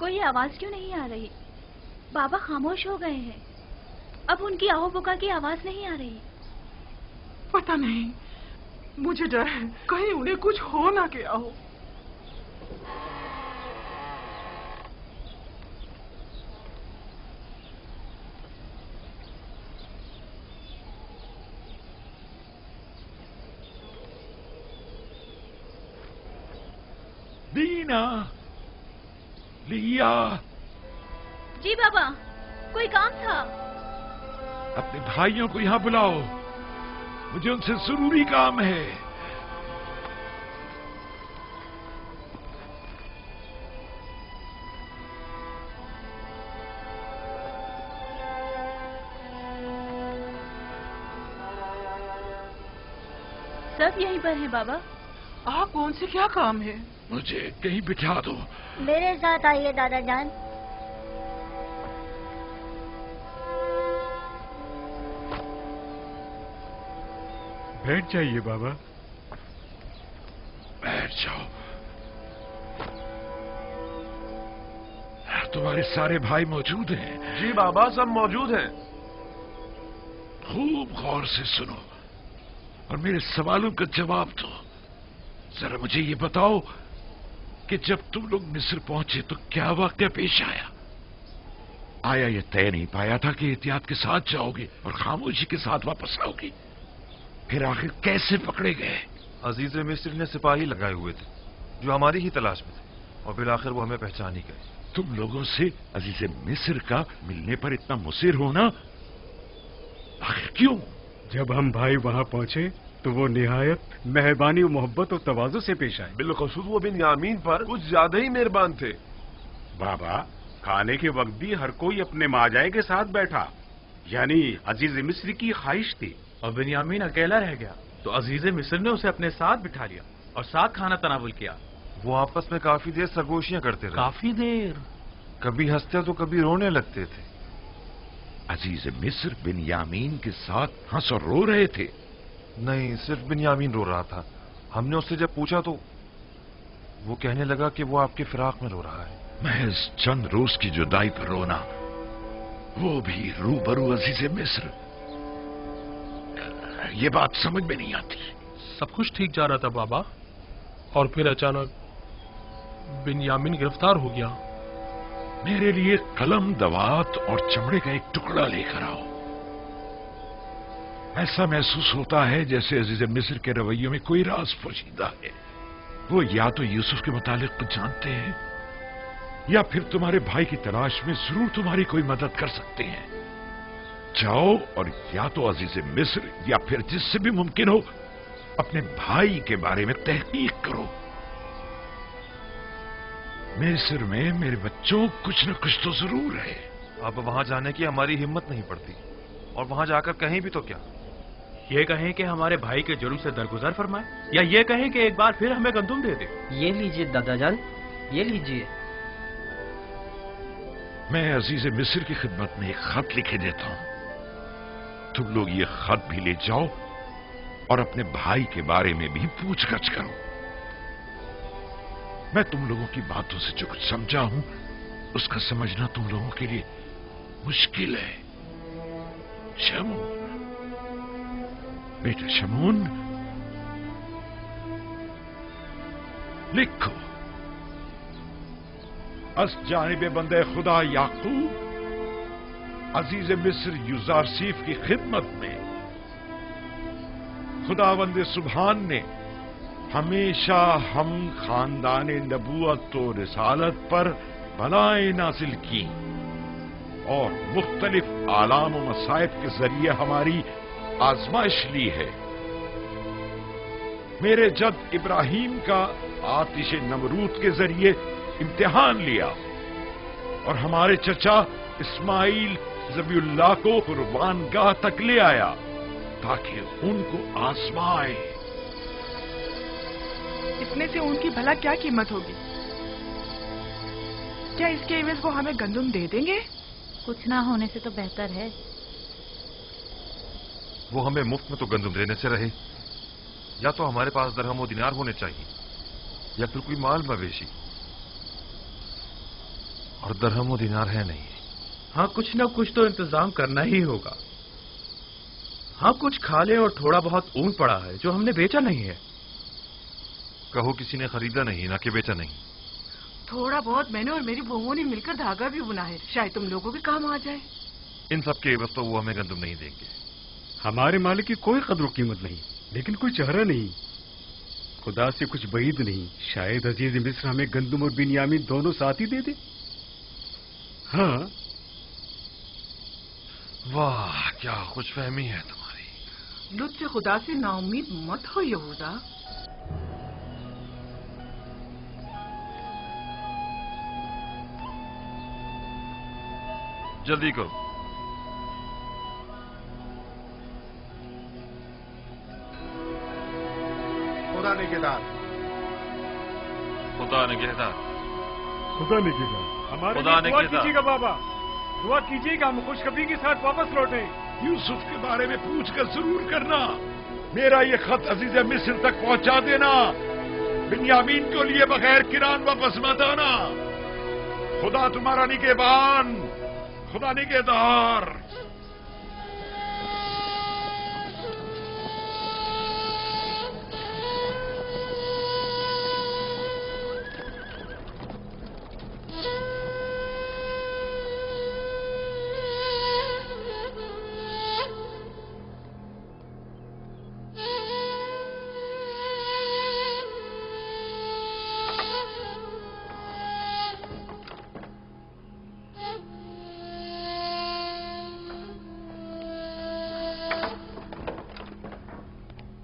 کوئی آواز کیوں نہیں آ رہی؟ بابا خاموش ہو گئے ہیں، اب ان کی آہو بکا کی آواز نہیں آ رہی۔ پتہ نہیں، مجھے ڈر ہے کہیں انہیں کچھ ہو نہ گیا ہو۔ بینا، لیا۔ جی بابا، کوئی کام تھا؟ اپنے بھائیوں کو یہاں بلاؤ، مجھے ان سے ضروری کام ہے۔ سب یہیں پر ہیں بابا۔ آپ کون سے کیا کام ہے؟ مجھے کہیں بٹھا دو۔ میرے ساتھ آئیے دادا جان۔ بیٹھ جائیے بابا۔ بیٹھ جاؤ۔ تمہارے سارے بھائی موجود ہیں؟ جی بابا، سب موجود ہیں۔ خوب غور سے سنو اور میرے سوالوں کا جواب دو۔ ذرا مجھے یہ بتاؤ کہ جب تم لوگ مصر پہنچے تو کیا واقعہ پیش آیا؟ آیا یہ طے نہیں پایا تھا کہ احتیاط کے ساتھ جاؤ گے اور خاموشی کے ساتھ واپس آؤ گے؟ پھر آخر کیسے پکڑے گئے؟ عزیز مصر نے سپاہی لگائے ہوئے تھے جو ہماری ہی تلاش میں تھے، اور بالآخر وہ ہمیں پہچان ہی گئے۔ تم لوگوں سے عزیز مصر کا ملنے پر اتنا مصر ہونا آخر کیوں؟ جب ہم بھائی وہاں پہنچے تو وہ نہایت مہربانی و محبت و تواضع سے پیش آئے۔ بالخصوص وہ بنیامین پر کچھ زیادہ ہی مہربان تھے۔ بابا، کھانے کے وقت بھی ہر کوئی اپنے ماجائے کے ساتھ بیٹھا، یعنی عزیز مصر کی خواہش تھی۔ اور بنیامین اکیلا رہ گیا تو عزیز مصر نے اسے اپنے ساتھ بٹھا لیا اور ساتھ کھانا تناول کیا۔ وہ آپس میں کافی دیر سرگوشیاں کرتے رہے، کافی دیر، کبھی ہنستے تو کبھی رونے لگتے تھے۔ عزیز مصر بنیامین کے ساتھ ہنس اور رو رہے تھے؟ نہیں، صرف بنیامین رو رہا تھا۔ ہم نے اس سے جب پوچھا تو وہ کہنے لگا کہ وہ آپ کے فراق میں رو رہا ہے۔ محض چند روز کی جدائی پر رونا، وہ بھی روبرو عزیز مصر، یہ بات سمجھ میں نہیں آتی۔ سب کچھ ٹھیک جا رہا تھا بابا، اور پھر اچانک بنیامین گرفتار ہو گیا۔ میرے لیے قلم، دوات اور چمڑے کا ایک ٹکڑا لے کر آؤ۔ ایسا محسوس ہوتا ہے جیسے عزیز مصر کے رویوں میں کوئی راز پوشیدہ ہے۔ وہ یا تو یوسف کے متعلق کچھ جانتے ہیں یا پھر تمہارے بھائی کی تلاش میں ضرور تمہاری کوئی مدد کر سکتے ہیں۔ جاؤ اور یا تو عزیز مصر یا پھر جس سے بھی ممکن ہو اپنے بھائی کے بارے میں تحقیق کرو۔ مصر میں میرے بچوں کچھ نہ کچھ تو ضرور ہے۔ اب وہاں جانے کی ہماری ہمت نہیں پڑتی، اور وہاں جا کر کہیں بھی تو کیا؟ یہ کہیں کہ ہمارے بھائی کے جرم سے درگزر فرمائے، یا یہ کہیں کہ ایک بار پھر ہمیں گندم دے دے۔ یہ لیجئے دادا جان، یہ لیجئے۔ میں عزیز مصر کی خدمت میں ایک خط لکھے دیتا ہوں، تم لوگ یہ خط بھی لے جاؤ اور اپنے بھائی کے بارے میں بھی پوچھ گچھ کرو۔ میں تم لوگوں کی باتوں سے جو کچھ سمجھا ہوں اس کا سمجھنا تم لوگوں کے لیے مشکل ہے۔ شمون، بیٹا شمون، لکھو، از جانب بندہ خدا یعقوب عزیز مصر یوزارسیف کی خدمت میں خداوند سبحان نے ہمیشہ ہم خاندان نبوت و رسالت پر بلائیں نازل کی اور مختلف آلام و مصائب کے ذریعے ہماری آزمائش لی ہے۔ میرے جد ابراہیم کا آتش نمرود کے ذریعے امتحان لیا اور ہمارے چچا اسماعیل ذبیح اللہ کو قربان گاہ تک لے آیا تاکہ ان کو آزمائے۔ اتنے سے ان کی بھلا کیا قیمت ہوگی؟ کیا اس کے عوض وہ ہمیں گندم دے دیں گے؟ کچھ نہ ہونے سے تو بہتر ہے۔ وہ ہمیں مفت میں تو گندم دینے سے رہے، یا تو ہمارے پاس درہم و دینار ہونے چاہیے یا پھر کوئی مال مویشی۔ और दरहम व दिनार है नहीं। हाँ, कुछ न कुछ तो इंतजाम करना ही होगा। हाँ, कुछ खा ले और थोड़ा बहुत ऊन पड़ा है जो हमने बेचा नहीं है। कहो किसी ने खरीदा नहीं, ना कि बेचा नहीं। थोड़ा बहुत मैंने और मेरी बहुओं ने मिलकर धागा भी बुना है, शायद तुम लोगों के काम आ जाए। इन सब के एवज तो वो हमें गंदम नहीं देंगे। हमारे मालिक की कोई कदर कीमत नहीं, लेकिन कोई चेहरा नहीं, खुदा से कुछ बईद नहीं। शायद अजीज मिस्र हमें गंदम और बिन्यामीन दोनों साथ ही दे दे। हाँ। वाह, क्या खुशफहमी है तुम्हारी। लुत्फ खुदा से नाउम्मीद मत हो यहूदा। जल्दी करो। खुदा निगहदार, खुदा निगहदार, खुदा निगहदार, हमारे खुदा लिए दुआ निगहदार। कीजिएगा बाबा, दुआ कीजिएगा हम खुशखबरी के साथ वापस लौटे। यूसुफ के बारे में पूछकर जरूर करना। मेरा ये खत अजीज मिस्र तक पहुंचा देना। बिन्यामीन को लिए बगैर किरान वापस मत आना। खुदा तुम्हारा निगहबान, खुदा निगहदार।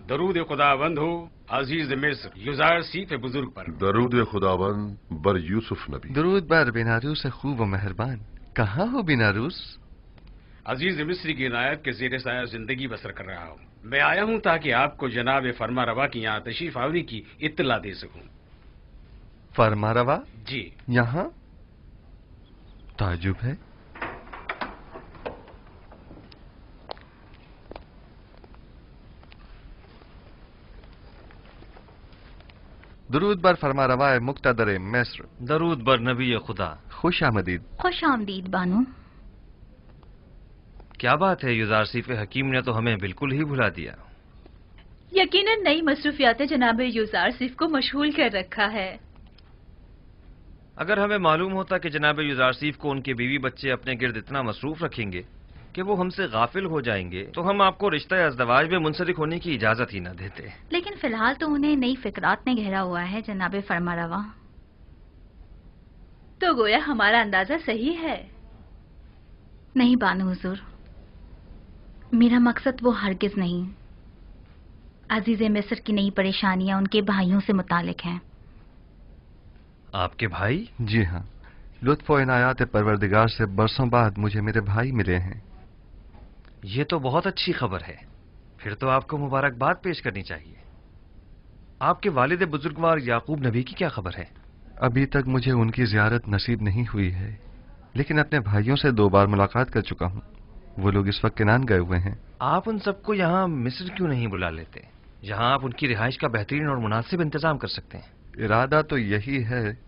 दरूद खुदावंद हो अजीज मिस्र युजार सीफ बुजुर्ग पर। दरूद खुदावन बर यूसुफ नबी। दरूद बर बिनारूस खूब व मेहरबान। कहाँ हो बिनारूस? अजीज मिस्र की इनायत के ज़ेर साया जिंदगी बसर कर रहा हूँ। मैं आया हूँ ताकि आपको जनाब फरमा रवा की यहाँ तशरीफ आवरी की इत्तला दे सकूँ। फरमा रवा? जी। यहाँ? ताजुब है। दरूद बर फरमा रवाए मुक्तदर मिस्र। दरूद बर नबी खुदा। खुश आमदीद। खुश आमदीद बानो। क्या बात है युजार सीफ हकीम ने तो हमें बिल्कुल ही भुला दिया। यकीनन नई मसरूफियात जनाब युजार सिफ को मशगूल कर रखा है। अगर हमें मालूम होता कि जनाब युजार सीफ को उनके बीवी बच्चे अपने गिर्द इतना मसरूफ रखेंगे कि वो हमसे गाफिल हो जाएंगे तो हम आपको रिश्ता अज़दवाज में मुंसलिक होने की इजाजत ही न देते। लेकिन फिलहाल तो उन्हें नई फिक्रात ने घेरा हुआ है जनाब फरमारवा। तो गोया हमारा अंदाजा सही है। नहीं बानो हुजूर, मेरा मकसद वो हरगिज नहीं। अजीज मिस्र की नई परेशानियां उनके भाइयों से मुतालिक हैं। आपके भाई? जी हाँ, लुत्फ व इनायात परवरदिगार से बरसों बाद मुझे मेरे भाई मिले हैं। ये तो बहुत अच्छी खबर है। फिर तो आपको मुबारकबाद पेश करनी चाहिए। आपके वालिद बुजुर्गवार याकूब नबी की क्या खबर है? अभी तक मुझे उनकी जियारत नसीब नहीं हुई है, लेकिन अपने भाइयों से 2 बार मुलाकात कर चुका हूँ। वो लोग इस वक्त किनान गए हुए हैं। आप उन सबको यहाँ मिस्र क्यों नहीं बुला लेते? यहाँ आप उनकी रिहाइश का बेहतरीन और मुनासिब इंतजाम कर सकते हैं। इरादा तो यही है,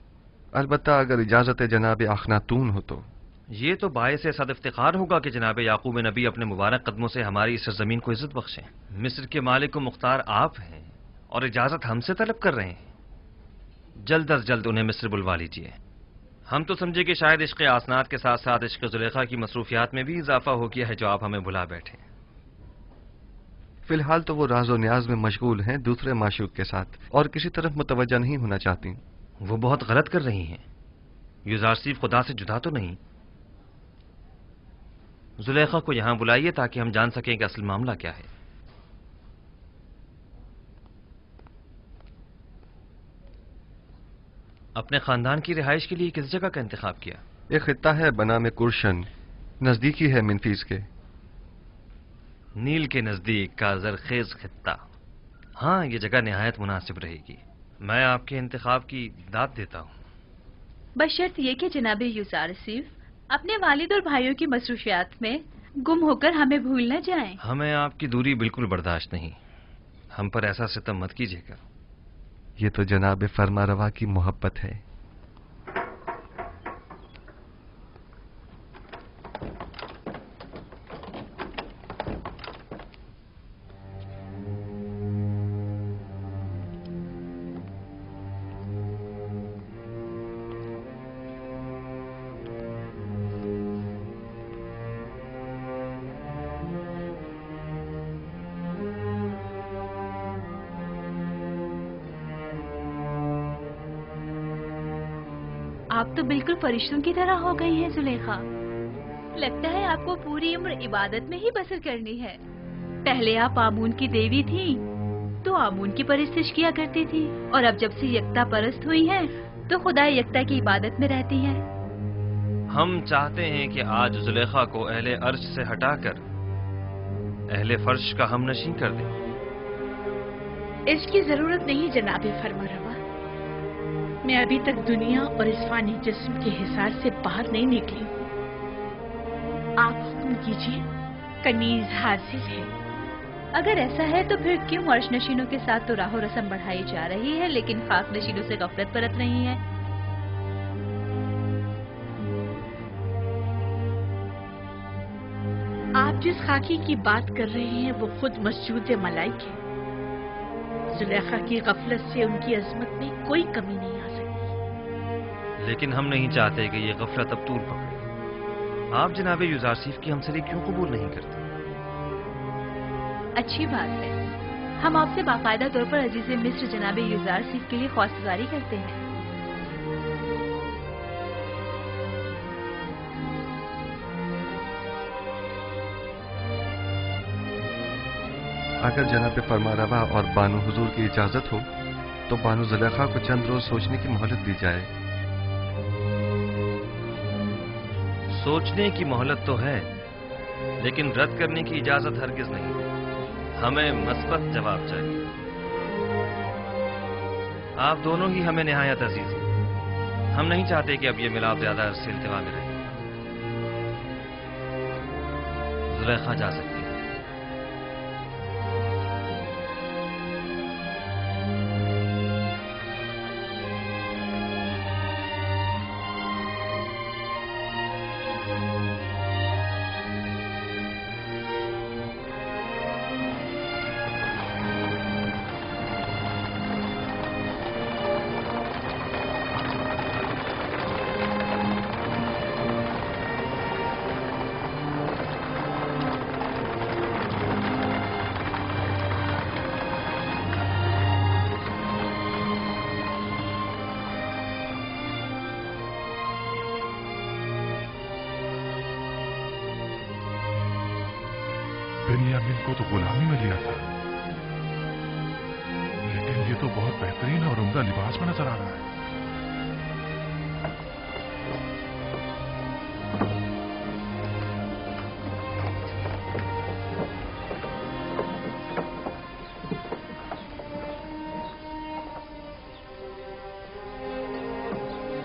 अलबत्ता अगर इजाजत जनाब अखनातून हो तो। ये तो बायस सद इफ्तिखार होगा कि जनाब याकूब नबी अपने मुबारक कदमों से हमारी इस सरजमीन को इज्जत बख्शें। मिस्र के मालिक व मुख्तार आप हैं और इजाजत हमसे तलब कर रहे हैं। जल्द अज जल्द उन्हें मिस्र बुलवा लीजिए। हम तो समझे कि शायद इश्क़ आसनात के साथ साथ इश्क़ ज़ुलेखा की मसरूफियात में भी इजाफा हो गया है जो आप हमें भुला बैठे। फिलहाल तो वो राज व न्याज में मशगूल हैं दूसरे माशूक के साथ, और किसी तरफ मुतवज्जा नहीं होना चाहती। वो बहुत गलत कर रही हैं। युजार सीफ खुदा से जुदा तो नहीं। जुलेखा को यहां बुलाइए ताकि हम जान सकें कि असल मामला क्या है। अपने खानदान की रिहाइश के लिए किस जगह का इंतखाब किया? एक खित्ता है बना में कुर्शन, नजदीकी है मिनफीस के। नील के नजदीक का जरखेज खित्ता। हाँ, ये जगह निहायत मुनासिब रहेगी। मैं आपके इंतखाब की दाद देता हूँ, बशर्त ये कि जनाब युजार सिफ अपने वालिद और भाइयों की मसरूफियात में गुम होकर हमें भूल न जाएं। हमें आपकी दूरी बिल्कुल बर्दाश्त नहीं। हम पर ऐसा सितम मत कीजिएगा। ये तो जनाब फरमा रवा की मोहब्बत है। आप तो बिल्कुल फरिश्तों की तरह हो गई हैं जुलेखा। लगता है आपको पूरी उम्र इबादत में ही बसर करनी है। पहले आप आमून की देवी थी तो आमून की परस्तिश किया करती थी, और अब जब से यकता परस्त हुई हैं तो खुदा यकता की इबादत में रहती हैं। हम चाहते हैं कि आज जुलेखा को अहले अर्श से हटाकर अहले फर्श का हमनशीं कर दें। इसकी जरूरत नहीं जनाबे फरमारवा। मैं अभी तक दुनिया और इस फानी जिस्म के हिसार से बाहर नहीं निकली। आप हुक्म कीजिए, कनीज हाजिर है। अगर ऐसा है तो फिर क्यों अर्श नशीनों के साथ तो राहो रस्म बढ़ाई जा रही है, लेकिन खाक नशीनों से गफलत बरत रही है? आप जिस खाकी की बात कर रहे हैं वो खुद मस्जूद मलाइक है। जुलेखा की गफलत से उनकी अजमत में कोई कमी नहीं आ सकती। लेकिन हम नहीं चाहते कि ये गफलत अब तूल पकड़े। आप जनाबे युजारसीफ की हमसरी क्यों कबूल नहीं करते? अच्छी बात है। हम आपसे बाकायदा तौर पर अजीज मिस्र जनाबे युजारसीफ के लिए ख्वास्तगारी करते हैं। अगर जनाब फरमारवा और बानो हुजूर की इजाजत हो तो बानो जुलेखा को चंद रोज सोचने की मोहलत दी जाए। सोचने की मोहलत तो है, लेकिन रद्द करने की इजाजत हरगिज नहीं। हमें मस्बत जवाब चाहिए। आप दोनों ही हमें निहायत अजीज हैं। हम नहीं चाहते कि अब ये मिलाप ज्यादा अरसे इल्तिवा में रहे। जुलेखा जा सकती है। बिन्यामीन को तो गुलामी में लिया था, लेकिन ये तो बहुत बेहतरीन और उम्दा लिबास में नजर आ रहा है।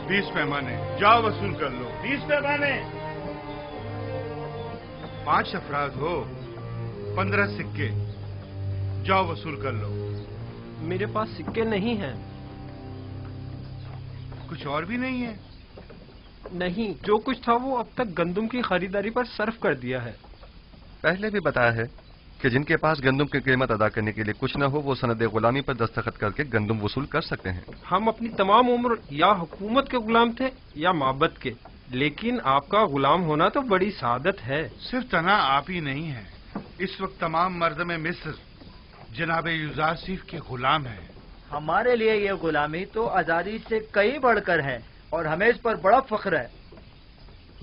बीस पैमाने जाओ वसूल कर लो। 20 पैमाने। 5 अफराद हो, 15 सिक्के, जाओ वसूल कर लो। मेरे पास सिक्के नहीं हैं। कुछ और भी नहीं है? नहीं, जो कुछ था वो अब तक गंदुम की खरीदारी पर सर्फ कर दिया है। पहले भी बताया है कि जिनके पास गंदुम की कीमत अदा करने के लिए कुछ न हो वो सनद गुलामी पर दस्तखत करके गंदुम वसूल कर सकते हैं। हम अपनी तमाम उम्र या हुकूमत के गुलाम थे या माबद के, लेकिन आपका गुलाम होना तो बड़ी सादत है। सिर्फ तना आप ही नहीं है, इस वक्त तमाम मर्द में मिस्र जनाब युजारसीफ के गुलाम है। हमारे लिए ये गुलामी तो आजादी से कई बढ़कर है और हमें इस पर बड़ा फख्र है।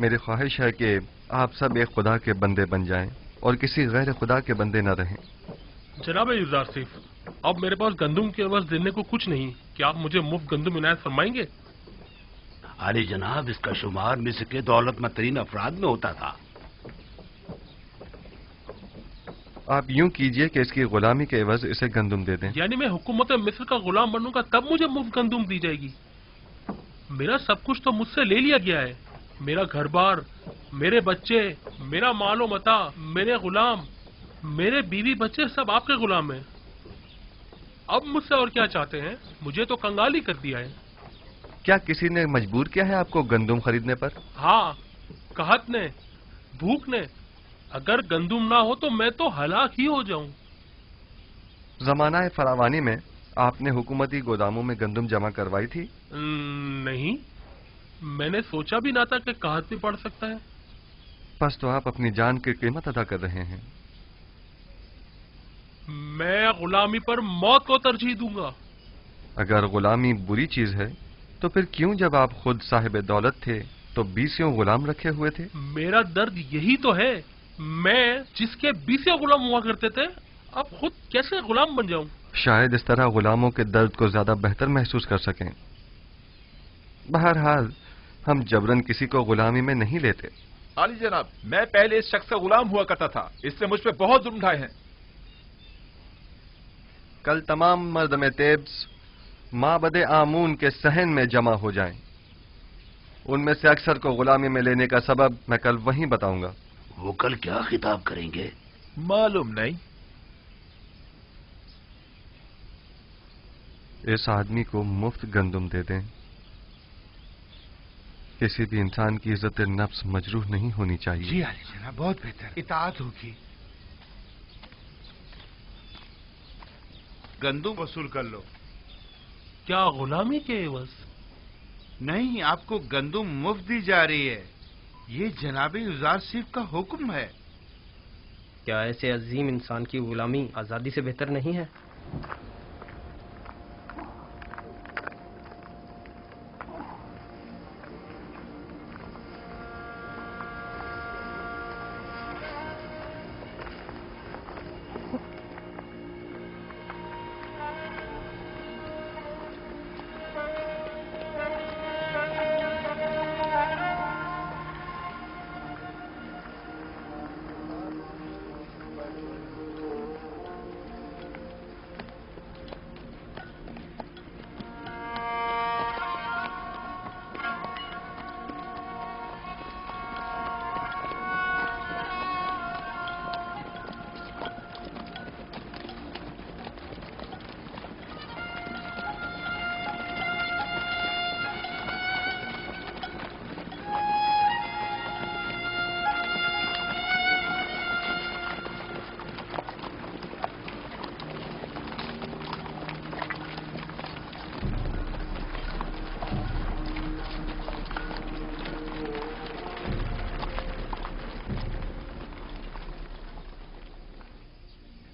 मेरी ख्वाहिश है कि आप सब एक खुदा के बंदे बन जाएं और किसी गैर खुदा के बंदे न रहें। जनाब युजारसीफ, अब मेरे पास गंदुम के अवज़ देने को कुछ नहीं, क्या आप मुझे मुफ्त गंदुम इनायत फरमाएंगे? आली जनाब, इसका शुमार मिस्र के दौलतमंद तरीन अफराद में होता था। आप यूं कीजिए कि इसकी गुलामी के एवज इसे गंदुम दे दें। यानी मैं हुकूमत मिस्र का गुलाम बनूंगा तब मुझे मुफ्त गंदुम दी जाएगी? मेरा सब कुछ तो मुझसे ले लिया गया है। मेरा घर बार, मेरे बच्चे, मेरा मालो मता, मेरे गुलाम, मेरे बीवी बच्चे सब आपके गुलाम हैं। अब मुझसे और क्या चाहते हैं? मुझे तो कंगाली कर दिया है। क्या किसी ने मजबूर किया है आपको गंदुम खरीदने पर? हाँ, कहत ने, भूख ने। अगर गंदुम ना हो तो मैं तो हलाक ही हो जाऊं। जमाना फरावानी में आपने हुकूमती गोदामों में गंदुम जमा करवाई थी? नहीं, मैंने सोचा भी ना था कि कहत भी पड़ सकता है। बस तो आप अपनी जान की कीमत अदा कर रहे हैं। मैं गुलामी पर मौत को तरजीह दूंगा। अगर गुलामी बुरी चीज है तो फिर क्यों जब आप खुद साहिब दौलत थे तो 20 गुलाम रखे हुए थे? मेरा दर्द यही तो है, मैं जिसके 20 गुलाम हुआ करते थे अब खुद कैसे गुलाम बन जाऊं? शायद इस तरह गुलामों के दर्द को ज्यादा बेहतर महसूस कर सकें। बहरहाल हम जबरन किसी को गुलामी में नहीं लेते। आली जनाब, मैं पहले इस शख्स का गुलाम हुआ करता था, इसने मुझ पे बहुत जुल्म ढाए हैं। कल तमाम मर्द में तेब्स माबद आमून के सहन में जमा हो जाएं। उनमें से अक्सर को गुलामी में लेने का सबब मैं कल वहीं बताऊंगा। वो कल क्या खिताब करेंगे? मालूम नहीं। इस आदमी को मुफ्त गंदुम दे दें। किसी भी इंसान की इज्जत नफ्स मजरूह नहीं होनी चाहिए। जी आली जनाब, बहुत बेहतर, इताअत होगी। गंदुम वसूल कर लो। क्या गुलामी के एवज? नहीं, आपको गंदुम मुफ्त दी जा रही है। ये जनाब युजार सिर्फ का हुक्म है। क्या ऐसे अजीम इंसान की गुलामी आजादी से बेहतर नहीं है?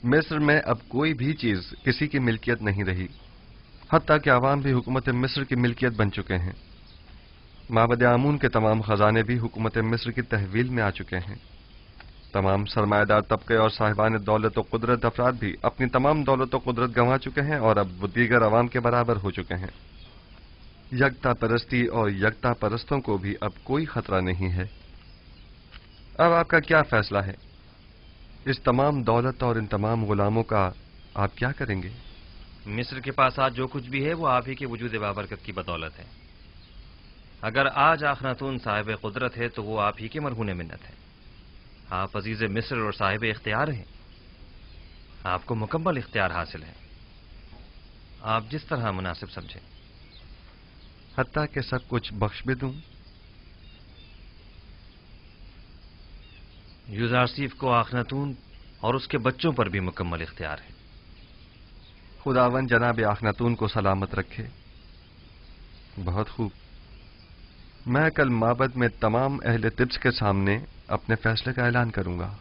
मिस्र में अब कोई भी चीज किसी की मिल्कियत नहीं रही, हत्ता कि आवाम भी हुकूमत मिस्र की मिल्कियत बन चुके हैं। माबद आमून के तमाम खजाने भी हुकूमत मिस्र की तहवील में आ चुके हैं। तमाम सरमाएदार तबके और साहिबान दौलत व कुदरत अफराद भी अपनी तमाम दौलत व कुदरत गंवा चुके हैं और अब वो दीगर अवाम के बराबर हो चुके हैं। यकता परस्ती और यकता परस्तों को भी अब कोई खतरा नहीं है। अब आपका क्या फैसला है? इस तमाम दौलत और इन तमाम गुलामों का आप क्या करेंगे? मिस्र के पास आज जो कुछ भी है वो आप ही के वजूद बाबरकत की बदौलत है। अगर आज आखनातून साहिब कुदरत है तो वो आप ही के मरहून मिन्नत है। आप अजीज मिस्र और साहिब इख्तियार हैं। आपको मुकम्मल इख्तियार हासिल है, आप जिस तरह मुनासिब समझें। हत्ता के सब कुछ बख्श भी दूं? यूजारसीफ को आखनातून और उसके बच्चों पर भी मुकम्मल इख्तियार है। खुदावन जनाब आखनातून को सलामत रखे। बहुत खूब, मैं कल माबद में तमाम अहले तिब्स के सामने अपने फैसले का ऐलान करूंगा।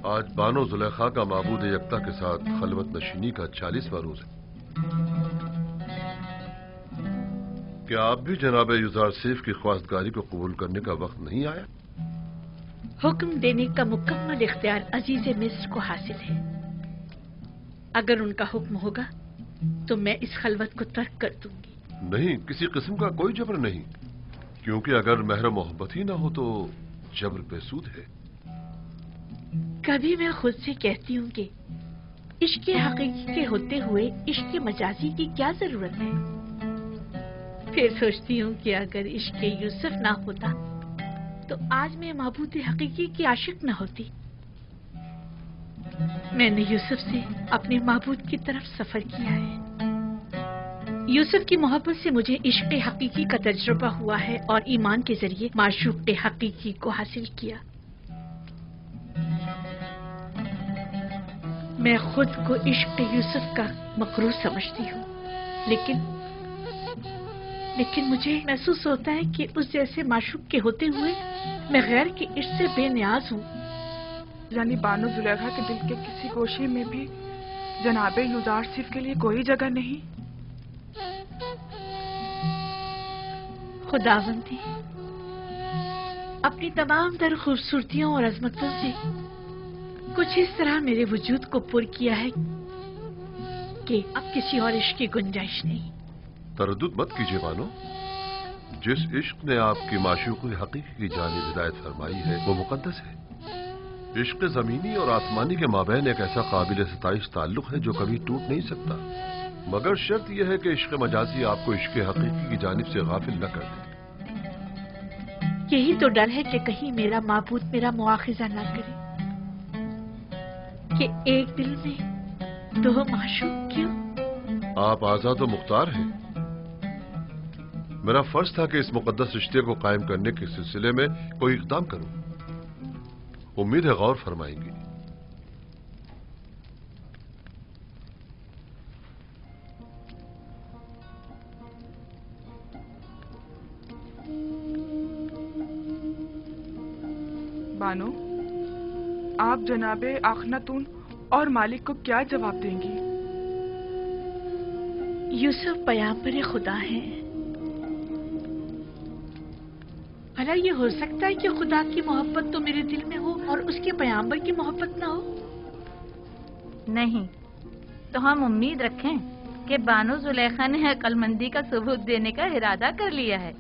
आज बानो जुलेखा का माबूद यकता के साथ खलवत नशीनी का 40वां रोज है। क्या आप भी जनाब युजार सेफ की ख्वास्तगारी को कबूल करने का वक्त नहीं आया? हुक्म देने का मुकम्मल इख्तियार अजीज मिस्र को हासिल है। अगर उनका हुक्म होगा तो मैं इस खलवत को तर्क कर दूंगी। नहीं, किसी किस्म का कोई जबर नहीं, क्योंकि अगर महर मोहब्बत ही ना हो तो जबर बेसूद है। कभी मैं खुद से कहती हूँ कि इश्क हकीकी के होते हुए इश्क मजाजी की क्या जरूरत है। फिर सोचती हूँ कि अगर इश्क यूसुफ ना होता तो आज मैं महबूद हकीकी की आशिक न होती। मैंने यूसुफ से अपने महबूद की तरफ सफर किया है। यूसुफ की मोहब्बत से मुझे इश्क हकीकी का तजुर्बा हुआ है और ईमान के जरिए माशूक हकीकी को हासिल किया। मैं खुद को इश्क यूसुफ का मकरूज समझती हूँ, लेकिन लेकिन मुझे महसूस होता है कि उस जैसे माशूक के होते हुए मैं गैर के इश्क से बेनियाज हूँ। यानी बानो जुलेखा के दिल के किसी गोशे में भी जनाबे युजार सिर्फ के लिए कोई जगह नहीं। खुदावंदी अपनी तमाम तर खूबसूरतियों और अजमतों से कुछ इस तरह मेरे वजूद को पुर किया है कि अब किसी और इश्क की गुंजाइश नहीं। तरद्दुद मत कीजिए बानो, जिस इश्क ने आपकी माशूक़ हकीकी की जानिब हिदायत फरमाई है वो मुकद्दस है। इश्क जमीनी और आसमानी के माबैन एक ऐसा काबिल सताइश ताल्लुक है जो कभी टूट नहीं सकता, मगर शर्त यह है कि इश्क मजाजी आपको इश्क हकीकी की जानिब से गाफिल न कर दे। यही तो डर है कि कहीं मेरा माबूद मेरा मुआखिजा न करे कि एक दिल में दो माशूक क्यों। आप आजाद और मुख्तार हैं। मेरा फर्ज था कि इस मुकद्दस रिश्ते को कायम करने के सिलसिले में कोई इक़दाम करूं। उम्मीद है गौर फरमाएंगी। बानो, आप जनाबे आखनातून और मालिक को क्या जवाब देंगी? यूसुफ पैगंबर खुदा है। भला ये हो सकता है कि खुदा की मोहब्बत तो मेरे दिल में हो और उसके पैगंबर की मोहब्बत ना हो? नहीं, तो हम उम्मीद रखें कि बानो जुलेखा ने अक्लमंदी का सबूत देने का इरादा कर लिया है।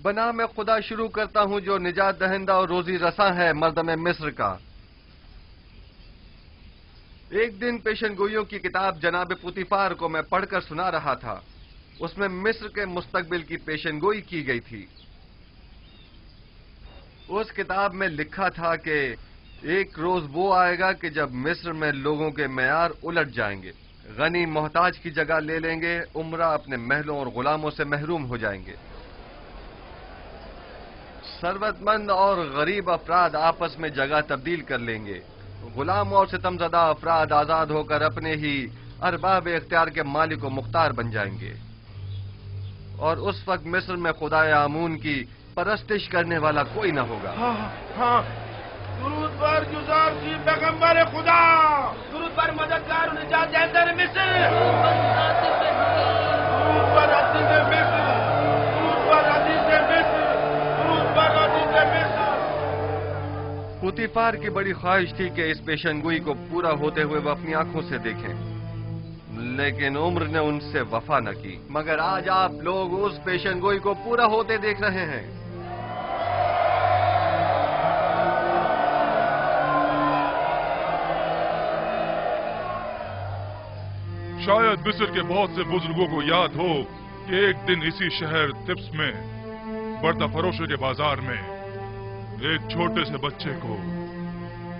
बना मैं खुदा शुरू करता हूं जो निजात दहिंदा और रोजी रसा है मर्दम मिस्र का। एक दिन पेशन गोइयों की किताब जनाब पुतिफार को मैं पढ़कर सुना रहा था। उसमें मिस्र के मुस्तकबिल की पेशन गोई की गई थी। उस किताब में लिखा था कि एक रोज वो आएगा कि जब मिस्र में लोगों के मयार उलट जाएंगे, गनी मोहताज की जगह ले लेंगे, उमरा अपने महलों और गुलामों से महरूम हो जाएंगे, सरवतमंद और गरीब अफराद आपस में जगह तब्दील कर लेंगे, गुलाम और सितमज़दा अफराद आजाद होकर अपने ही अरबाब इख्तियार के मालिक और मुख्तार बन जाएंगे। और उस वक्त मिस्र में खुदाए आमून की परस्तिश करने वाला कोई न होगा। हाँ, दुरूद पर जुज़ार की पैगंबर खुदा, दुरूद पर मददगार और निजात दहिंदा मिस्र, दुरूद पर अज़ीज़ मिस्र, दुरूद पर अज़ीज़ मिस्र, दुरूद पर अज़ीज़ मिस्र। पुतिफार की बड़ी ख्वाहिश थी कि इस पेशनगोई को पूरा होते हुए वो अपनी आंखों से देखें, लेकिन उम्र ने उनसे वफा न की। मगर आज आप लोग उस पेशनगोई को पूरा होते देख रहे हैं। शायद मिस्र के बहुत से बुजुर्गों को याद हो कि एक दिन इसी शहर तिब्स में बर्ता फरोशों के बाजार में एक छोटे से बच्चे को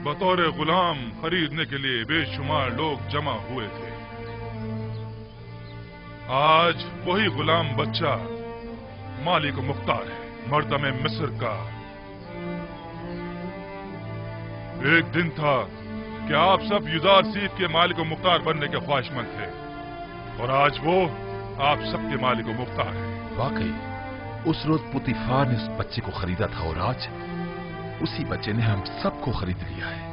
बतौर गुलाम खरीदने के लिए बेशुमार लोग जमा हुए थे। आज वही गुलाम बच्चा मालिक मुख्तार है, मर्दम मिस्र का। एक दिन था कि आप सब युजारसीफ के मालिक मुख्तार बनने के ख्वाहिशमंद थे, और आज वो आप सबके मालिक मुख्तार है। वाकई उस रोज पुतीफार ने उस बच्चे को खरीदा था, और आज उसी बच्चे ने हम सबको खरीद लिया है।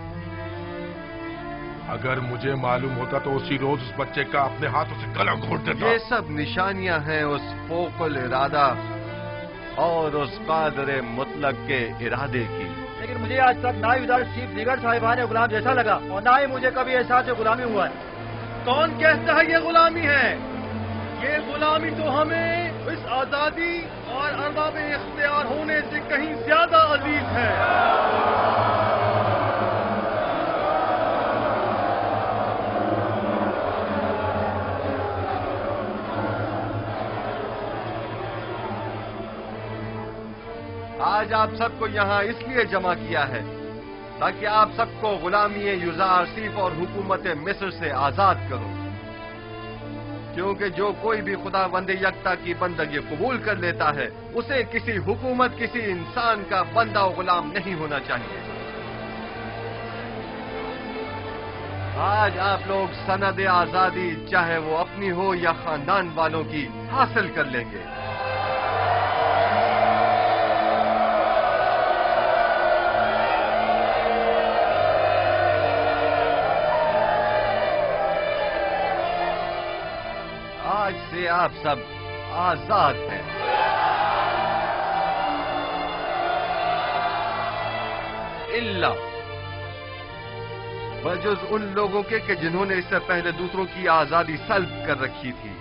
अगर मुझे मालूम होता तो उसी रोज उस बच्चे का अपने हाथों से गला घोट देता। ये सब निशानियां हैं उस फोकुल इरादा और उस कादरे मुतलक के इरादे की। लेकिन मुझे आज तक ना ही उधर चीफ दीगर साहिबान गुलाम जैसा लगा, और ना ही मुझे कभी एहसास गुलामी हुआ है। कौन कहता है ये गुलामी है? ये गुलामी तो हमें इस आजादी और अरबाब इख्तियार होने से कहीं ज्यादा अजीज है। आज आप सबको यहाँ इसलिए जमा किया है ताकि आप सबको गुलामी युजारसीफ और हुकूमत मिस्र से आजाद करो, क्योंकि जो कोई भी खुदावंद यकता की बंदगी कबूल कर लेता है उसे किसी हुकूमत, किसी इंसान का बंदा और गुलाम नहीं होना चाहिए। आज आप लोग सनद आजादी, चाहे वो अपनी हो या खानदान वालों की, हासिल कर लेंगे। आज से आप सब आजाद हैं। इल्ला बजुज उन लोगों के कि जिन्होंने इससे पहले दूसरों की आजादी सल्ब कर रखी थी,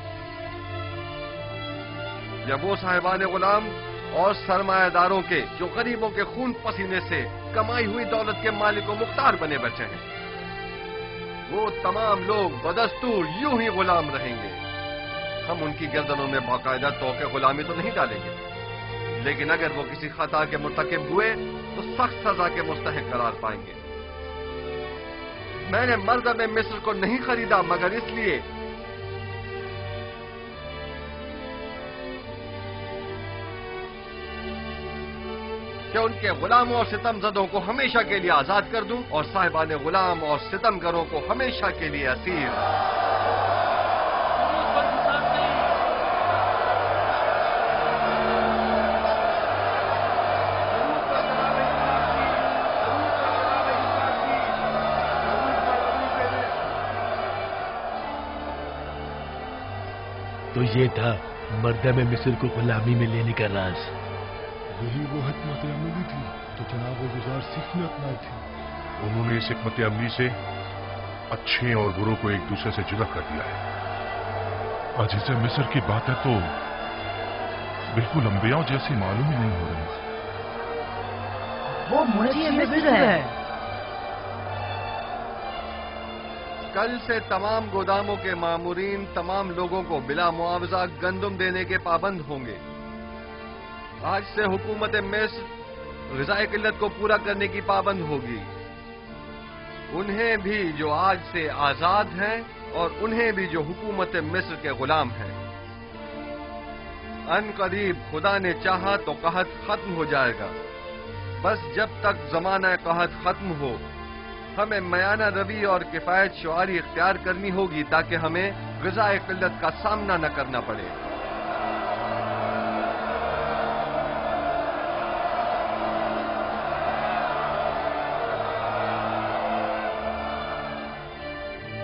या वो साहिबान गुलाम और सरमायादारों के जो गरीबों के खून पसीने से कमाई हुई दौलत के मालिक मुख्तार बने बैठे हैं। वो तमाम लोग बदस्तूर यूं ही गुलाम रहेंगे। हम उनकी गर्दनों में बाकायदा तोके गुलामी तो नहीं डालेंगे, लेकिन अगर वो किसी खता के मुर्तकिब हुए तो सख्त सजा के मुस्तहिक करार पाएंगे। मैंने मर्दम मिस्र को नहीं खरीदा मगर इसलिए कि उनके गुलामों और सितमजदों को हमेशा के लिए आजाद कर दूं और साहिबान गुलाम और सितमगरों को हमेशा के लिए असीर। तो ये था मर्दम मिस्र को गुलामी में लेने का राज। यही वो हिकमत अमली थी जो जनाब युजारसीफ ने अपनाई थी। उन्होंने इस हिकमत अमली से अच्छे और बुरों को एक दूसरे से जुदा कर दिया है। अजीज़े मिस्र की बातें तो बिल्कुल अंबियाओं जैसी मालूम ही नहीं हो रही। वो मुझे मिस्र है। कल से तमाम गोदामों के मामूरीन तमाम लोगों को बिला मुआवजा गंदुम देने के पाबंद होंगे। आज से हुकूमत मिस्र ग़िज़ाए किल्लत को पूरा करने की पाबंद होगी। उन्हें भी जो आज से आजाद हैं और उन्हें भी जो हुकूमत मिस्र के गुलाम हैं। अन करीब खुदा ने चाहा तो कहत खत्म हो जाएगा। बस जब तक जमाना कहत खत्म हो हमें मयाना रवि और किफायत शुआरी इख्तियार करनी होगी ताकि हमें ग़िज़ाए किल्लत का सामना न करना पड़े।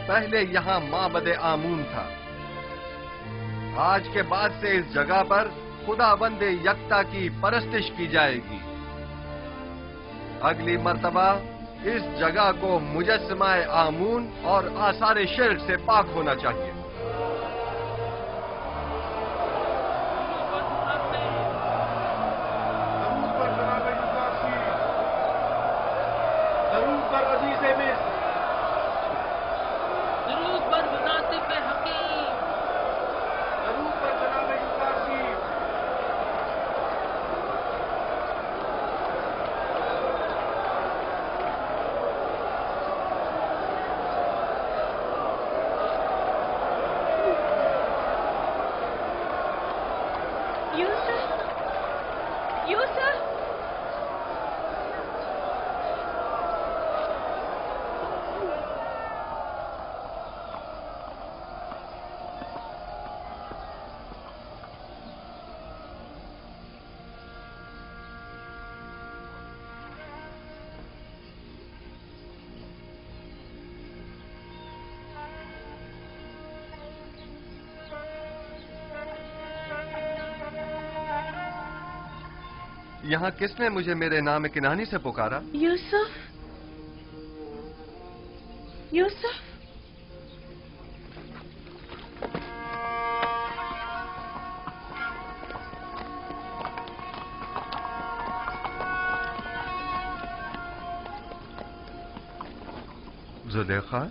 पहले यहां माबद आमून था। आज के बाद से इस जगह पर खुदाबंद यकता की परस्तिश की जाएगी। अगली मर्तबा इस जगह को मुजस्समाए आमून और आसार शिर्क से पाक होना चाहिए। यहाँ किसने मुझे मेरे नाम किनानी से पुकारा? यूसुफ, यूसुफ। जुलेखा,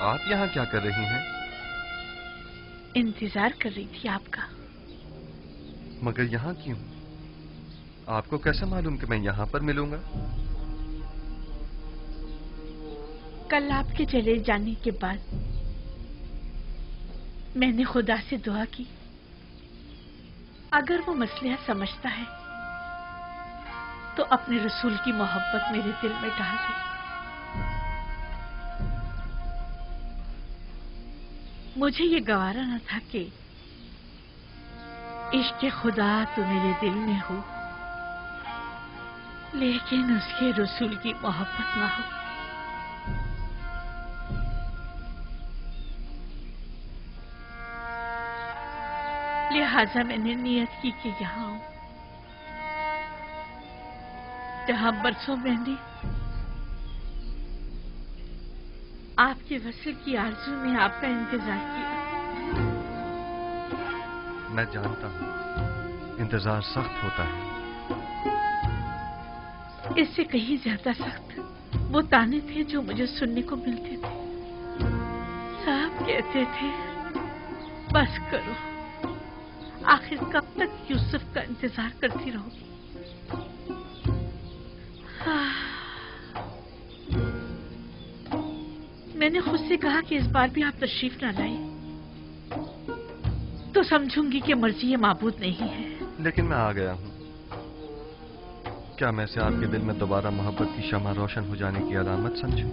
आप यहाँ क्या कर रही हैं? इंतजार कर रही थी आपका। मगर यहाँ क्यों? आपको कैसे मालूम कि मैं यहाँ पर मिलूंगा? कल आपके चले जाने के बाद मैंने खुदा से दुआ की, अगर वो मसलहत समझता है तो अपने रसूल की मोहब्बत मेरे दिल में डाल दे। मुझे ये गवारा न था कि इश्क खुदा तो मेरे दिल में हो, लेकिन उसके रसूल की मोहब्बत ना हो। लिहाजा मैंने नियत की कि यहाँ आऊं, जहां बरसों मैंने आपके वसल की आरज़ू में आपका इंतजार किया। मैं जानता हूँ इंतजार सख्त होता है। इससे कहीं ज्यादा सख्त वो ताने थे जो मुझे सुनने को मिलते थे। साहब कहते थे, बस करो, आखिर कब तक यूसुफ का इंतजार करती रहोगी? मैंने खुद से कहा कि इस बार भी आप तशरीफ न लाए तो समझूंगी कि मर्जी ये माबूद नहीं है। लेकिन मैं आ गया हूँ। क्या मैं से आपके दिल में दोबारा मोहब्बत की शमा रोशन हो जाने की अलामत समझूं?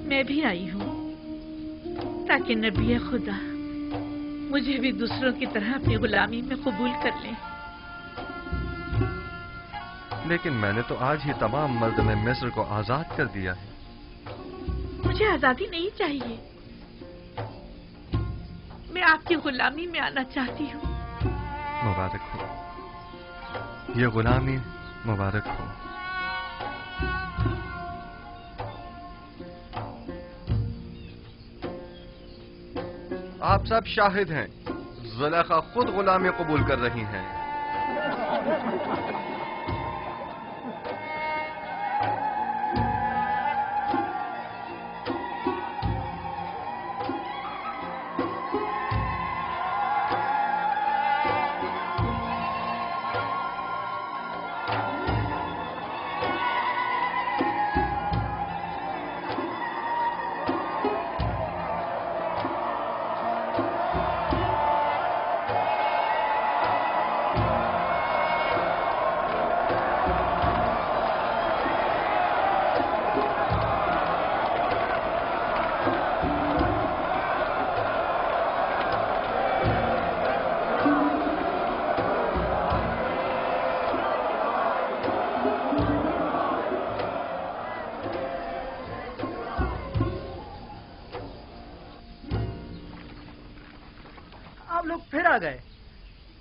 मैं भी आई हूँ ताकि नबी खुदा मुझे भी दूसरों की तरह अपनी गुलामी में कबूल कर लें। लेकिन मैंने तो आज ही तमाम मर्द में मिस्र को आजाद कर दिया है। मुझे आजादी नहीं चाहिए, मैं आपकी गुलामी में आना चाहती हूँ। मुबारक हो, ये गुलामी मुबारक हो। आप सब शाहिद हैं, जुलेखा खुद गुलामी कबूल कर रही हैं।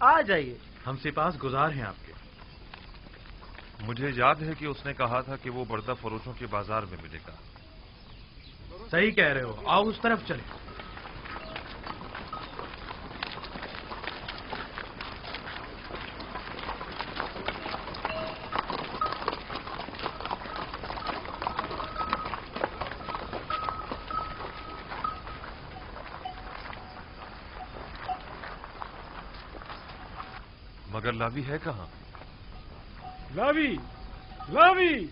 आ जाइए। हम सिपास गुजार हैं आपके। मुझे याद है कि उसने कहा था कि वो बर्दा फरोशों के बाजार में मिलेगा। सही कह रहे हो, आओ उस तरफ चले। मगर लावी है कहाँ? लावी, लावी,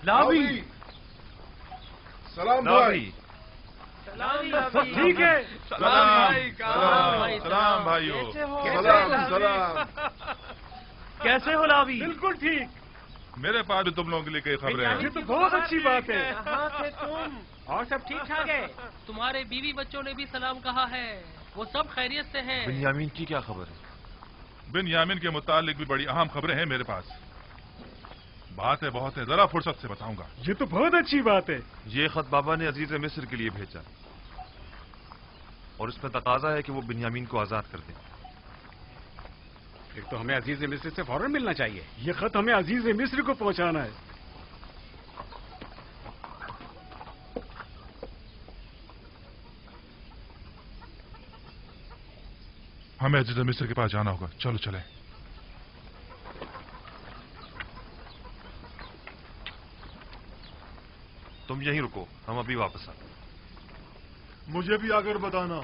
लावी, सलाम लावी, सब ठीक है? सलाम भाइयों, सलाम। कैसे हो लावी? बिल्कुल ठीक। मेरे पास भी तुम लोगों के लिए कई खबरें हैं। ये तो बहुत अच्छी बात है। कहाँ थे तुम? और सब ठीक ठाक है? तुम्हारे बीवी बच्चों ने भी सलाम कहा है, वो सब खैरियत से हैं। बिन्यामीन की क्या खबर है? बिन्यामीन के मुतालिक भी बड़ी अहम खबरें हैं मेरे पास। बातें बहुत है, जरा फुर्सत से बताऊंगा। ये तो बहुत अच्छी बात है। ये खत बाबा ने अजीज मिस्र के लिए भेजा और इसमें तकाजा है कि वो बिन्यामीन को आजाद कर दें। फिर तो हमें अजीज मिस्र से फौरन मिलना चाहिए। ये खत हमें अजीज मिस्र को पहुंचाना है। हमें अजीज मिस्र के पास जाना होगा, चलो चले। तुम यहीं रुको, हम अभी वापस आते। मुझे भी आकर बताना।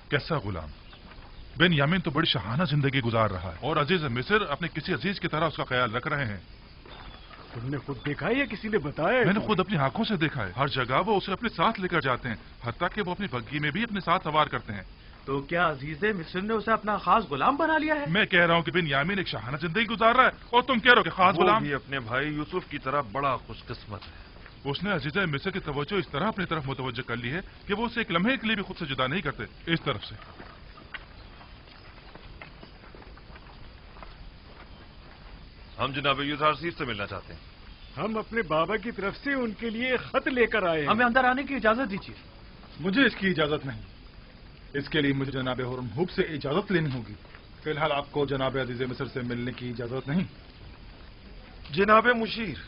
कैसा गुलाम? बिन्यामीन तो बड़ी शहाना जिंदगी गुजार रहा है और अजीज मिस्र अपने किसी अजीज की तरह उसका ख्याल रख रहे हैं। तुमने खुद देखा है या किसी ने बताया? मैंने खुद अपनी आंखों से देखा है। हर जगह वो उसे अपने साथ लेकर जाते हैं, हत्ता कि वो अपनी बग्गी में भी अपने साथ सवार करते हैं। तो क्या अजीज मिस्र ने उसे अपना खास गुलाम बना लिया है? मैं कह रहा हूँ कि बिन्यामीन एक शहाना जिंदगी गुजार रहा है और तुम कह रहे हो कि खास गुलाम। वो भी अपने भाई यूसुफ की तरह बड़ा खुशकिस्मत है। उसने अजीज मिस्र की तवज्जो इस तरह अपनी तरफ मुतवज्जो कर ली है कि वो उसे एक लम्हे के लिए भी खुद से जुदा नहीं करते। इस तरफ से हम जनाब यूजारसीफ से मिलना चाहते हैं। हम अपने बाबा की तरफ से उनके लिए खत लेकर आए हैं। हमें अंदर आने की इजाजत दीजिए। मुझे इसकी इजाजत नहीं। इसके लिए मुझे जनाब हुरमहूब से इजाजत लेनी होगी। फिलहाल आपको जनाब अजीज मिस्र से मिलने की इजाजत नहीं। जनाब मुशीर,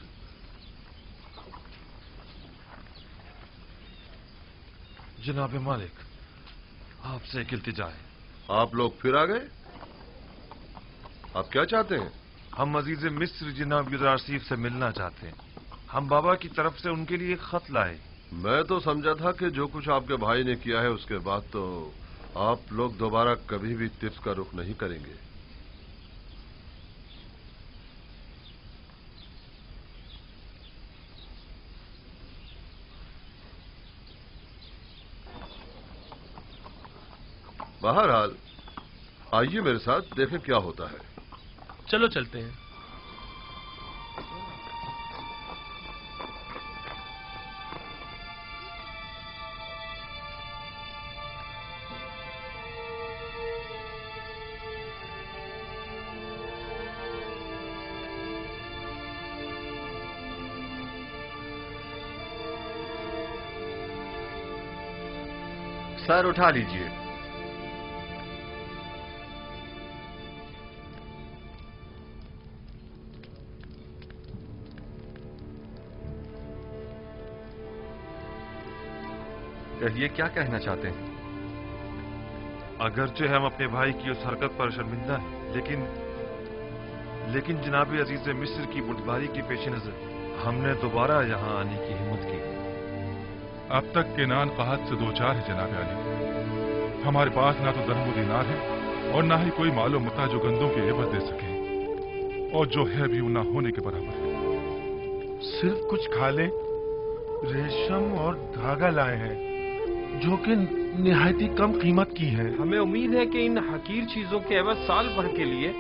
जनाब मालिक, आपसे एक इल्तिजा है। आप लोग फिर आ गए? आप क्या चाहते हैं? हम अजीज मिस्र जनाब यूजारसीफ से मिलना चाहते हैं। हम बाबा की तरफ से उनके लिए खत लाए। मैं तो समझा था कि जो कुछ आपके भाई ने किया है उसके बाद तो आप लोग दोबारा कभी भी तिब्स का रुख नहीं करेंगे। बहरहाल आइए मेरे साथ, देखें क्या होता है। चलो चलते हैं। सर उठा लीजिए। कहिए, क्या कहना चाहते हैं? अगरचे हम अपने भाई की उस हरकत पर शर्मिंदा हैं, लेकिन जनाब अजीज मिस्र की बुर्दबारी के पेश नजर हमने दोबारा यहाँ आने की हिम्मत की। अब तक केनान कहत से दो चार है जनाब अली। हमारे पास ना तो दरहम दीनार है और ना ही कोई मालो मता जो गंदों की एवज दे सके, और जो है भी ना होने के बराबर है। सिर्फ कुछ खाले, रेशम और धागा लाए हैं जो कि निहायती कम कीमत की है। हमें उम्मीद है कि इन हकीर चीजों के एवज साल भर के लिए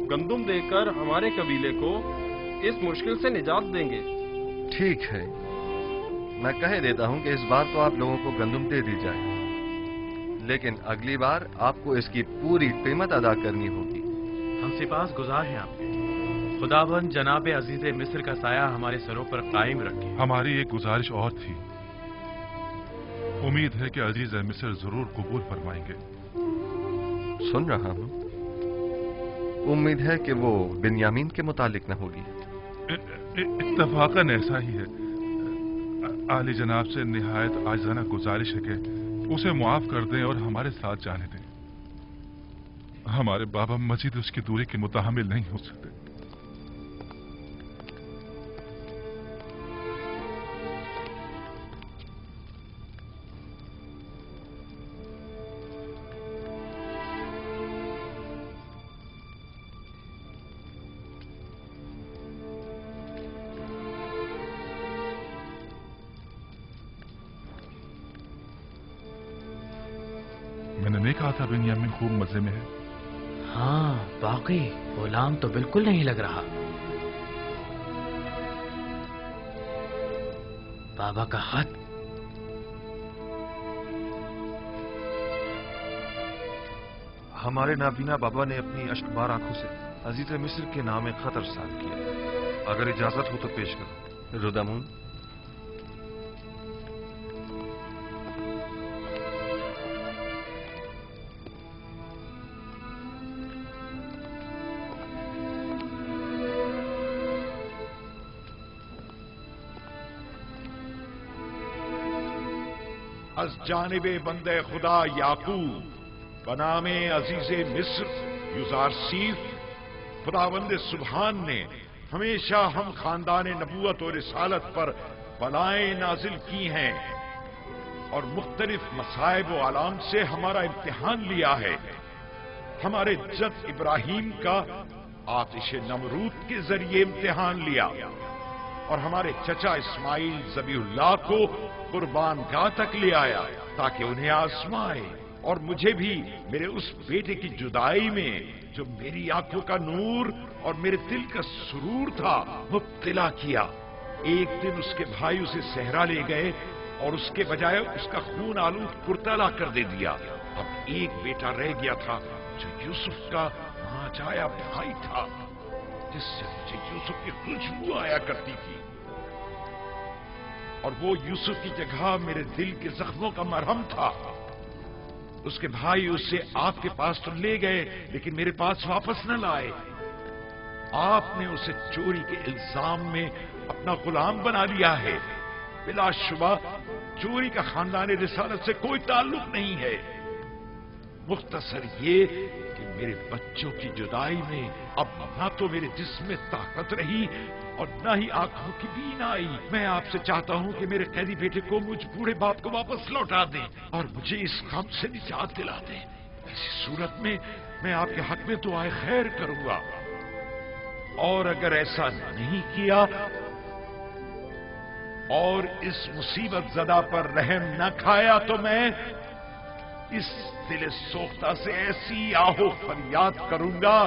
गंदुम देकर हमारे कबीले को इस मुश्किल से निजात देंगे। ठीक है, मैं कह देता हूं कि इस बार तो आप लोगों को गंदुम दे दी जाए, लेकिन अगली बार आपको इसकी पूरी कीमत अदा करनी होगी। हम सिपास गुजार हैं आपके। खुदाबंद जनाब अजीज मिस्र का साया हमारे सरों पर कायम रखे। हमारी एक गुजारिश और थी। उम्मीद है कि अजीज मिस्र जरूर कबूल फरमाएंगे। सुन रहा हूं। उम्मीद है कि वो बिन्यामीन के मुतालिक न होगी। इत्तफाकन ऐसा ही है। आली जनाब से निहायत आजिज़ाना गुजारिश है कि उसे मुआफ कर दें और हमारे साथ जाने दें। हमारे बाबा मजीद उसकी दूरी के मुताहमिल नहीं हो सकते। था बिन्यामीन खूब मजे में है। हाँ वाकई गुलाम तो बिल्कुल नहीं लग रहा। बाबा का खत। हमारे नाबीना बाबा ने अपनी अश्कबार आंखों से अजीज मिस्र के नाम एक खत अरसाल किया। अगर इजाजत हो तो पेश करो। रुदामून, अज जानिबे बंदे खुदा याकूब बनामे अजीजे मिस्र युजारसीफ खुदावंद सुबहान ने हमेशा हम खानदान नबूवत और रिसालत पर बलाएं नाजिल की हैं और मुख्तलिफ मसाइब व आलाम से हमारा इम्तिहान लिया है। हमारे जद इब्राहिम का आतिश नमरूद के जरिए इम्तिहान लिया और हमारे चचा इस्माइल ज़बीहुल्लाह को कुर्बान गाह तक ले आया ताकि उन्हें आजमाए, और मुझे भी मेरे उस बेटे की जुदाई में जो मेरी आंखों का नूर और मेरे दिल का सुरूर था मुब्तला किया। एक दिन उसके भाई उसे सहरा ले गए और उसके बजाय उसका खून आलूद कुर्ता ला कर दे दिया। अब एक बेटा रह गया था जो यूसुफ का नाजाया भाई था, जिससे मुझे यूसुफ की खुशबू आया करती थी, और वो यूसुफ की जगह मेरे दिल के जख्मों का मरहम था। उसके भाई उसे आपके पास तो ले गए लेकिन मेरे पास वापस न लाए। आपने उसे चोरी के इल्जाम में अपना गुलाम बना लिया है। बिलाशुबा चोरी का खानदान रिसालत से कोई ताल्लुक नहीं है। मुख्तसर ये कि मेरे बच्चों की जुदाई में अब न तो मेरे जिस्म में ताकत रही और न ही आंखों की बीन आई। मैं आपसे चाहता हूं कि मेरे कैदी बेटे को मुझ बूढ़े बाप को वापस लौटा दें और मुझे इस गम से निजात दिला दें। ऐसी सूरत में मैं आपके हक में दुआए खैर करूंगा, और अगर ऐसा नहीं किया और इस मुसीबत ज़दा पर रहम न खाया तो मैं इस दिल सोख्ता से ऐसी आहो फरियाद करूंगा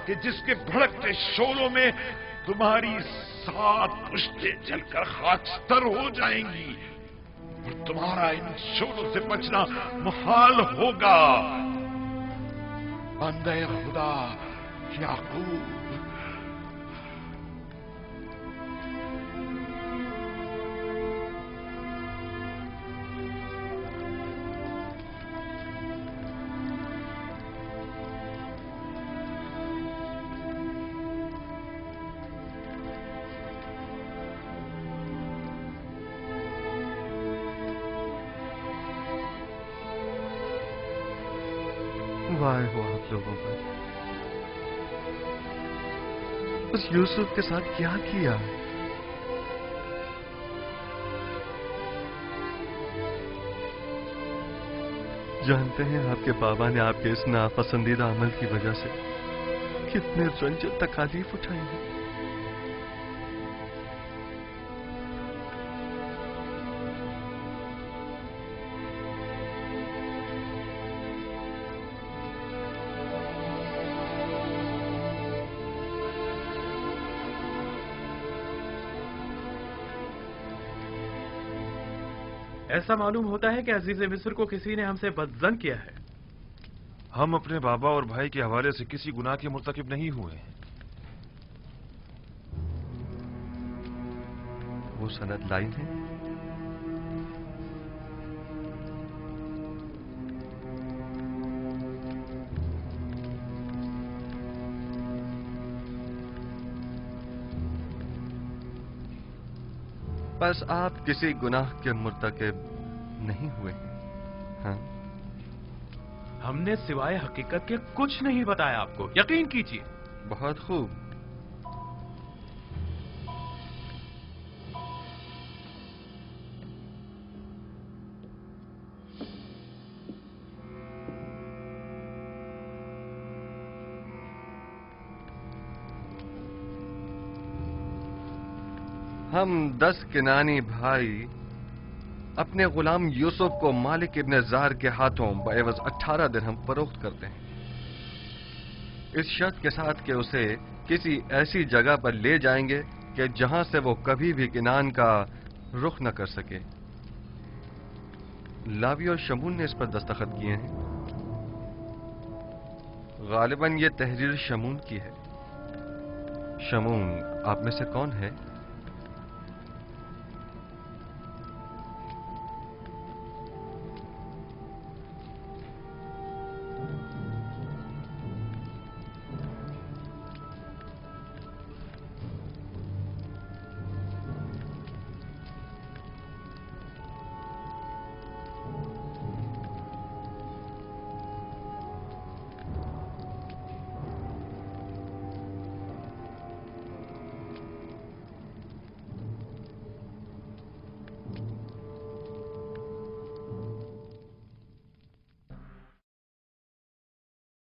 कि जिसके भड़कते शोलों में तुम्हारी 7 पुश्तें जलकर खाकस्तर हो जाएंगी और तुम्हारा इन शोलों से बचना मुहाल होगा। बंदे खुदा याकूब। वाह हो आप लोगों पर, उस यूसुफ के साथ क्या किया। जानते हैं आपके बाबा ने आपके इस नापसंदीदा अमल की वजह से कितने रंज तकालीफ उठाई हैं। ऐसा मालूम होता है कि अजीज मिस्र को किसी ने हमसे बदजन किया है। हम अपने बाबा और भाई के हवाले से किसी गुनाह के मुर्तकिब नहीं हुए हैं। वो सनद लाइन है। बस आप किसी गुनाह के मुर्तकिब नहीं हुए हैं। हाँ? हमने सिवाय हकीकत के कुछ नहीं बताया आपको, यकीन कीजिए। बहुत खूब। हम 10 किनानी भाई اپنے غلام یوسف کو مالک ابن زار کے ہاتھوں بعوض 18 درہم فروخت کرتے ہیں، اس شرط کے ساتھ کہ اسے کسی ایسی جگہ پر لے جائیں گے کہ جہاں سے وہ کبھی بھی کنان کا رخ نہ کر سکے۔ لاوی اور شمون نے اس پر دستخط کیے ہیں۔ غالباً یہ تحریر شمون کی ہے۔ شمون آپ میں سے کون ہے؟